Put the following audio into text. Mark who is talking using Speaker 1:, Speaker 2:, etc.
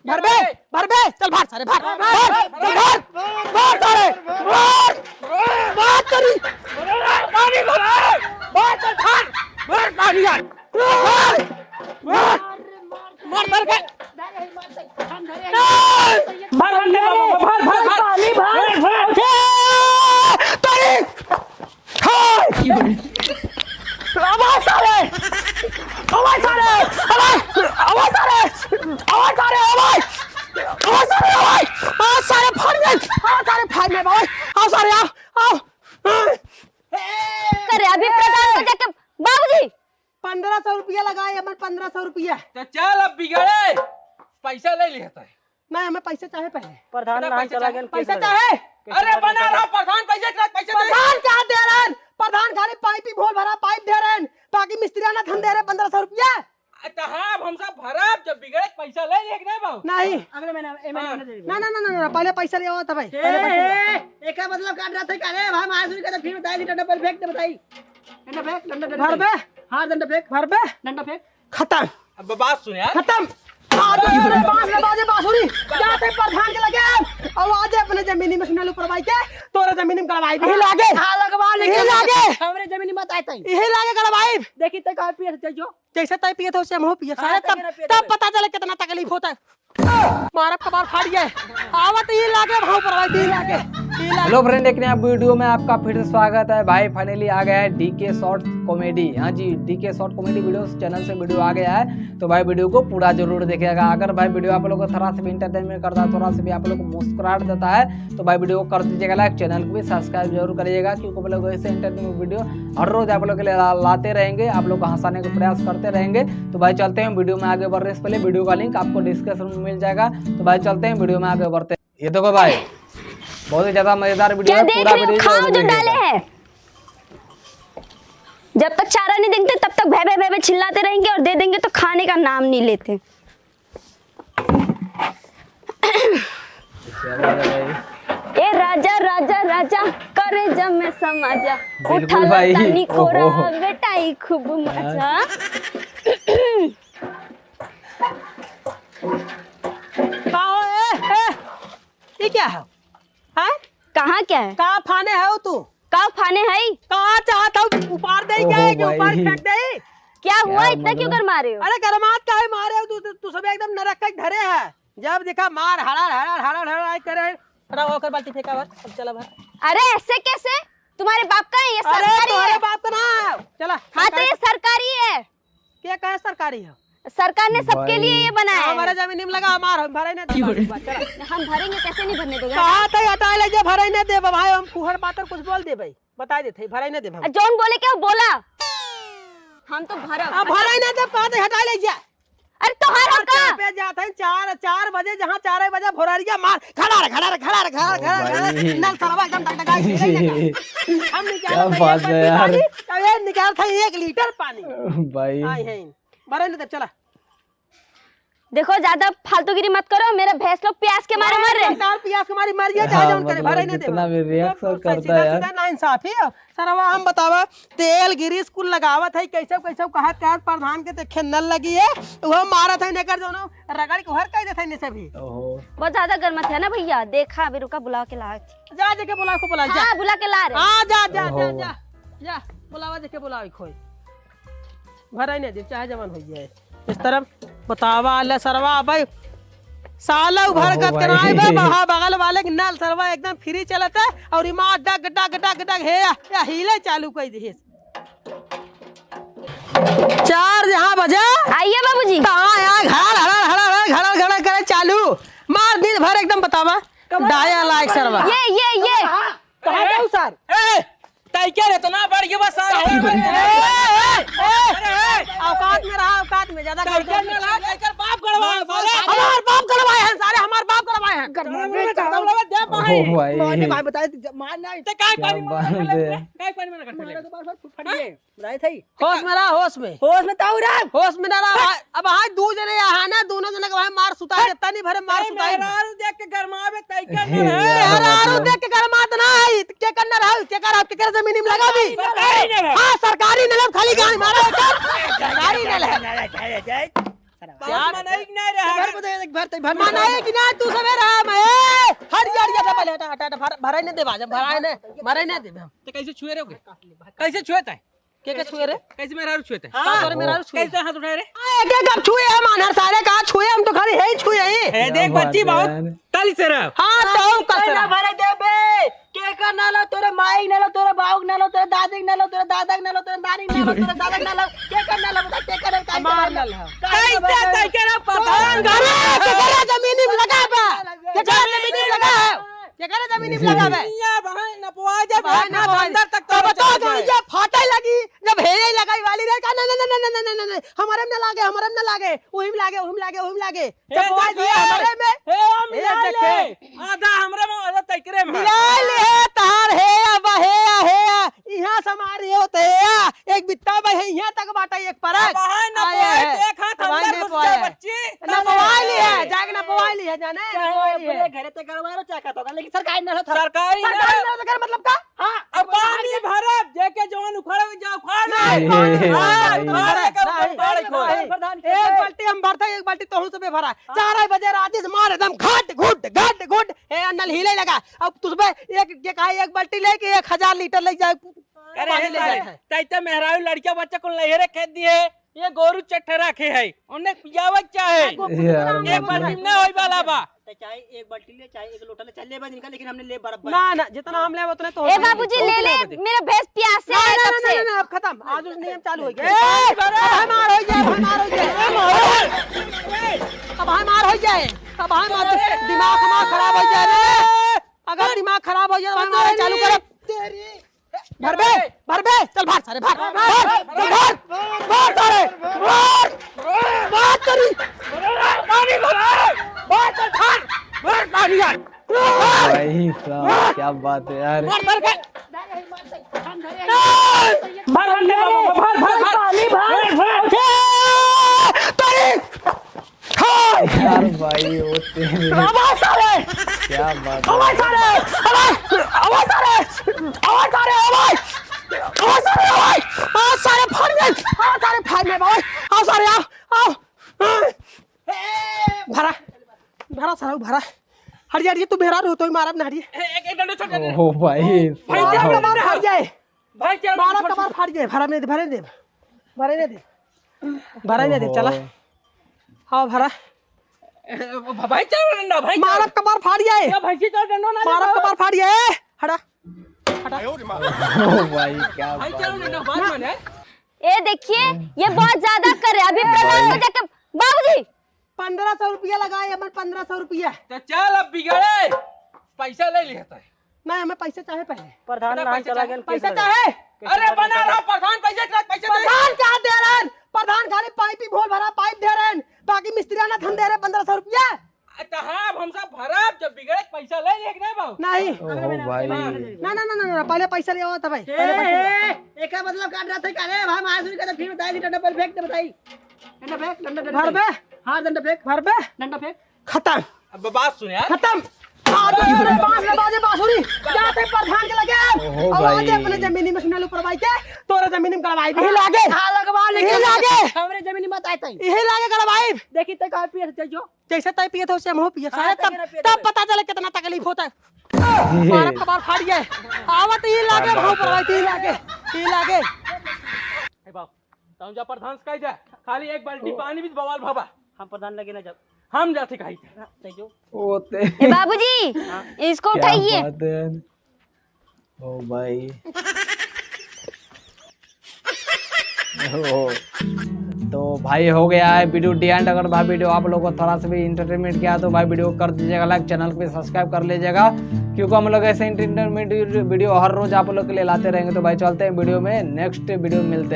Speaker 1: भर बे चल भाग सारे भाग भाग सारे भाग तेरी पानी भाग चल भाग पानी यार मार के
Speaker 2: अभी प्रधान को जाके बाबूजी
Speaker 1: 1500 रुपया लगाए हमें 1500 रुपया
Speaker 3: तो चल अब बिगड़े पैसा ले लिया है।
Speaker 1: नहीं हमें पैसे चाहे पहले
Speaker 4: प्रधान
Speaker 3: ना
Speaker 4: नाम चला गया
Speaker 1: पैसे चाहे
Speaker 3: अरे बना रहा प्रधान पैसे
Speaker 1: प्रधान क्या दे रहे हैं प्रधान खाली पाइप ही भोल भरा पाइप दे रहे हैं बाकी मिस्त्रियाना हम दे रहे 1500 रुपया
Speaker 3: हम सब भरब जब बिगड़े पैसा ले लिया नहीं बाबू
Speaker 1: नहीं
Speaker 4: अगले महीना
Speaker 1: ना पहले पैसा ले आओ तब
Speaker 4: एक मतलब काट रहा था अरे भाई मासूरी का फिर बताई डंडा पर फेंक दे बताई
Speaker 1: भर बे
Speaker 4: हां डंडा फेंक
Speaker 1: भर बे
Speaker 4: डंडा फेंक
Speaker 1: खत्म
Speaker 3: अब बात सुन यार
Speaker 1: खत्म बांसुरी जाते प्रधान के लगे और आज अपने जमीनी में सुनल ऊपर भाई के तोरे जमीनी में करवाई ही लागे
Speaker 4: हां लगवा
Speaker 1: यही लागे
Speaker 4: हमरे जमीन मत आए तई
Speaker 1: यही लागे करवाई
Speaker 4: देखी त का पिए थे जो
Speaker 1: जैसे तय पिए थे उससे हम हो पिए शायद तब पता चले कितना तकलीफ होता है मारा कबार फाड़ गया आवत ये लागे भाव परवाई ये लागे
Speaker 5: हेलो फ्रेंड, एक नया वीडियो में आपका फिर से स्वागत है। भाई फाइनली आ गया है डीके शॉर्ट कॉमेडी। हाँ जी, DK short comedy video channel से वीडियो आ गया है, तो भाई वीडियो को पूरा जरूर देखिएगा। अगर भाई वीडियो आप लोग को थोड़ा सा भी इंटरटेनमेंट करता है, थोड़ा सा भी आप लोग को मुस्कुराहट देता है, तो भाई वीडियो को कर दीजिएगा लाइक, चैनल को भी सब्सक्राइब जरूर करिएगा, क्योंकि आप लोग ऐसे इंटरटेनमेंट वीडियो हर रोज आप लोग के लिए लाते रहेंगे, आप लोग को हंसाने का प्रयास करते रहेंगे। तो भाई चलते हैं वीडियो में आगे बढ़ रहे से पहले वीडियो का लिंक आपको डिस्क्रिप्शन में मिल जाएगा। तो भाई चलते हैं वीडियो में आगे बढ़ते हैं। ये देखो भाई बहुत ही ज्यादा मजेदार वीडियो है, पूरा वीडियो
Speaker 2: खाओ जो डाले हैं। जब तक चारा नहीं देंगे तब तक भे भे भे चिल्लाते रहेंगे, और दे देंगे तो खाने का नाम नहीं लेते। ए राजा राजा राजा करे जब मैं समाजा उठा लानी खोरा बेटाई खूब मजा।
Speaker 1: ये क्या है?
Speaker 2: कहाँ क्या है?
Speaker 1: कहाँ फाने है तू?
Speaker 2: कहाँ फाने है?
Speaker 1: कहाँ चाहता हूँ ऊपर दे क्या कि ऊपर फेंक दे?
Speaker 2: क्या हुआ इतना क्यों कर मारे हो?
Speaker 1: अरे गरमात का है मारे हो तू सब एकदम नरक का धरे है। जब देखा मार हड़ा करे खड़ा होकर बाल्टी फेंका भर अब चला भर।
Speaker 2: अरे ऐसे कैसे? तुम्हारे बाप का है ये सरकारी है।
Speaker 1: अरे बाप का ना चला।
Speaker 2: हाँ तो ये सरकारी है।
Speaker 1: क्या कहे सरकारी है?
Speaker 2: सरकार ने सबके लिए ये बनाया है।
Speaker 1: हमारे जमीन में लगा हमार हम भरे नहीं दे।
Speaker 2: हम भरेंगे कैसे नहीं भरने दोगे?
Speaker 1: कहा था हटा ले जे भरे नहीं दे भाई, हम फुहर पातर कुछ बोल दे भाई, बता देते भरे नहीं दे हम।
Speaker 2: जौन बोले क्या बोला, हम तो भरब।
Speaker 1: अब भरे नहीं दे कहा था हटा ले जा।
Speaker 2: अरे तोहारा का
Speaker 1: पे जाते हैं 4 बजे, जहाँ 4 बजे भोररिया मार खड़ा नल सरवा एकदम टकटकाई। हम निकाल था 1 लीटर पानी
Speaker 5: भाई।
Speaker 1: आई है भरे नहीं दे चला।
Speaker 2: देखो ज्यादा फालतूगिरी मत करो, मेरे भैंस लोग प्यास के मारे मर रहे हैं।
Speaker 1: प्यास के मारे मर गया चाहे जौन करे भरे नहीं दे।
Speaker 5: कितना भी रिएक्शन करता है यार,
Speaker 1: ना इंसाफी है सरवा। हम बतावा तेल गिरीस कुल लगावत है कैसे कहा क्या प्रधान के देखे नल लगी है वो मारत है नेकर जोनो रगड़ के हर कह देथे ने से भी।
Speaker 5: ओहो
Speaker 2: बहुत ज्यादा गर्म है ना भैया। देखा अभी रुका बुला के ला।
Speaker 1: जा के बुला को बुला जा।
Speaker 2: हाँ बुला के ला रहे।
Speaker 1: हां जा बुलावा देखे बुलावे खोई भरे नहीं दे चाहे जवान हो जाए। इस तरफ बतावा ले सरवा भाई साला भर गत कराए बहा बगल वाले के नल सरवा एकदम फ्री चलता है और इमा डग डग डग डग हे या हिले चालू कर दे। 4 जहां बजा
Speaker 2: आइए बाबूजी।
Speaker 1: कहां यार घड़ा करे चालू मार दिन भर एकदम बतावा डाया लायक सरवा।
Speaker 2: ये
Speaker 1: कहां जाऊं सर?
Speaker 3: ए तई क्या रे तना बढ़ गया बस।
Speaker 1: औकात में रहा, औकात में ज्यादा कर
Speaker 3: कर बाप गड़वाए साले।
Speaker 1: हमार बाप करवाए हैं सारे, हमार बाप करवाए हैं।
Speaker 3: दे
Speaker 5: भाई
Speaker 4: भाई बताए मार ना
Speaker 3: ते काय पानी में
Speaker 4: काय पानी में करते ले तो बार फट गए बताए थई।
Speaker 1: होश में रहा, होश में ताऊ रे, होश में ना रहा। अब हां दू जने यहाँ ना दोनों जने के भाई मार सुता देता नहीं भरे मार सुता।
Speaker 3: मेहरारू देख के गरमावे तई क्या
Speaker 1: ए मेहरारू देख के गरमात ना है के करना रहा के कर जमीन में लगा भी। हां सरकारी नल खाली गाड़ी मारा सरकारी नल है।
Speaker 3: बात नहीं रहा।
Speaker 4: भर
Speaker 1: माना है कि ना तू सवेरा मैं हट जा पहले हटा हटा भराई ने दे बाजा भराई ने दे हम
Speaker 3: तो कैसे छुए रहोगे? कैसे छुए थे?
Speaker 1: के छुए रे
Speaker 3: कैसे मेरा छुए थे?
Speaker 1: हां मेरा छुए
Speaker 3: कैसे हाथ उठाए रे?
Speaker 1: एक एक छुए हम अनहर सारे का छुए हम तो खाली है ही छुए ही
Speaker 3: ए देख बच्ची बहुत काली से रहा।
Speaker 1: हां तो कसरा
Speaker 4: भरे दे बे के का नालो तोरे माई नालो तोरे बाऊ नालो तोरे दादी नालो तोरे दादा नालो तोरे नानी नालो तोरे दादा नालो के का नालो बता के का का
Speaker 1: मार नल है
Speaker 3: कैसे तय के ना प्रधान
Speaker 1: घर के करे जमीन में लगा बा के करे जमीन में लगा है के करे जमीन में लगा बे
Speaker 3: या बहन न पोआ जा बहन अंदर तक तो
Speaker 1: बता दो ये फाटे लगी जब हे लगाई वाली रे का नहीं हमारे में ना लागे वही में लागे जब वो दिया हमारे में
Speaker 3: हे हम ले आधा हमरे में आधा तय करे में
Speaker 1: मिलाल है तार है अब है यहां समारे होते है एक बित्ता भाई है यहां तक बाटा एक परक
Speaker 3: बहन न पोआ एक हाथ अंदर घुस जा बच्ची
Speaker 1: ना मोबाइल है जागना मोबाइल है जाने
Speaker 4: अपने घरे ते करवारो चाहता था लेकिन सरकारी ना था
Speaker 3: सरकारी
Speaker 1: सरकार मतलब का
Speaker 3: हां अब पानी भरब जेके जवान उखाड़े जाओ फाड़
Speaker 1: एक बाल्टी हम भरता एक बाल्टी तोहू से भरा 4 बजे रात से मार एकदम घट हे नल हिले लगा अब तुझे एक के कहा एक बाल्टी लेके 1000 लीटर ले जाए
Speaker 3: अरे तैते मेहरारू लड़किया बच्चा को लहरे खेत दिए ये गोरू चट्टे रखे है उन्हें पियावत चाहे एक बाल्टी में होई वाला बा
Speaker 4: चाहे एक बाल्टी ले चाहे एक लोटा ले चल ले इनका लेकिन हमने ले बराबर
Speaker 1: ना जितना हम ले उतना तो
Speaker 2: ए बाबूजी ले मेरा भैंस प्यास से है कब से
Speaker 1: ना अब खत्म आज उस नियम चालू हो गया हमार हो जाए अब हमार हो जाए दिमाग हमारा खराब हो जाए रे अगर दिमाग खराब हो जाए तो हमारे चालू कर तेरी भर बे चल भाग सारे भाग सारे भाग करी पानी भर चल भाग पानी यार
Speaker 5: भाई साहब क्या बात है यार यार भाई होते हैं क्या बात है
Speaker 1: भरा हरिया तू बेहरा रो तो मारब ना हरिया
Speaker 3: एक डंडा छोड़ दे
Speaker 5: ओ भाई
Speaker 1: कबार फट जाए
Speaker 3: भाई क्या
Speaker 1: मारब कबार फट जाए भरे ने दे चला हाँ भरा
Speaker 3: भाई चल डंडा भाई
Speaker 1: मारब कबार फाड़ जाए
Speaker 3: भाई चल डंडा ना
Speaker 1: मारब कबार फाड़ जाए हटा
Speaker 5: ओ भाई क्या
Speaker 3: भाई
Speaker 5: बात
Speaker 3: चल डंडा बात माने
Speaker 2: ए देखिए ये बहुत ज्यादा कर रहे अभी प्रधान को जाकर बाबूजी
Speaker 1: 1500 रुपया लगाए हमें 1500 रुपया
Speaker 3: तो चल अब बिगड़े पैसा ले लिया था
Speaker 1: नहीं हमें पैसे चाहे पहले
Speaker 4: प्रधान ना चला गया
Speaker 1: पैसा चाहे
Speaker 3: अरे बना रहा प्रधान पैसे दे
Speaker 1: प्रधान क्या दे रहे हैं प्रधान खाली पाइप ही भोल भरा पाइप दे रहे हैं बाकी मिस्त्रियां ना धन दे रहे 1500 रुपया
Speaker 3: अच्छा हाँ हम सब भरब जब बिगड़े पैसा ले लिया नहीं बाबू
Speaker 1: नहीं
Speaker 5: ओ भाई
Speaker 1: ना पहले पैसा ले आओ भाई
Speaker 4: एक का मतलब काट रहा था क्या रे भाई मार सुनी का फिर बताई ली डंडा पर फेंक दे बताई डंडा
Speaker 1: भर बे
Speaker 4: हां डंडा फेंक
Speaker 1: भर बे
Speaker 4: डंडा फेंक
Speaker 1: खत्म
Speaker 3: अब बात सुन यार
Speaker 1: खत्म बांसुरी जाते प्रधान के लगे
Speaker 5: ओहो
Speaker 1: और
Speaker 5: भाई।
Speaker 1: आगे अपने जमीनी में सुनल ऊपर भाई के तोरे जमीनी में करवाई भी लागे
Speaker 4: हां लगवा ले
Speaker 1: यही लागे
Speaker 4: हमरे जमीन मत आए तई
Speaker 1: यही लागे करवाई
Speaker 4: देखी ते का पिए थे जो
Speaker 1: जैसे तय पिए थे उसे हम हो पिए
Speaker 4: हाँ,
Speaker 1: तब पता चले कितना तकलीफ होता है मारा कबार फाड़ गए आवत ये लागे भाव परवाई ये लागे
Speaker 3: ए बाप तुम जा प्रधान कह जा खाली एक बाल्टी पानी भी बवाल भाबा
Speaker 4: हम प्रधान लगे ना जब
Speaker 3: हम जाते कही
Speaker 4: ते जो
Speaker 5: होते
Speaker 2: ए बाबूजी इसको
Speaker 5: क्या
Speaker 2: उठाइए
Speaker 5: बात है ओ भाई तो भाई हो गया है वीडियो डी एंड। अगर भाई वीडियो आप लोगों को थोड़ा सा भी इंटरटेनमेंट किया तो भाई वीडियो कर दीजिएगा लाइक, चैनल पे सब्सक्राइब कर लीजिएगा क्योंकि हम लोग ऐसे इंटरटेनमेंट वीडियो हर रोज आप लोग के लिए लाते रहेंगे। तो भाई चलते हैं वीडियो में, नेक्स्ट वीडियो में मिलते हैं।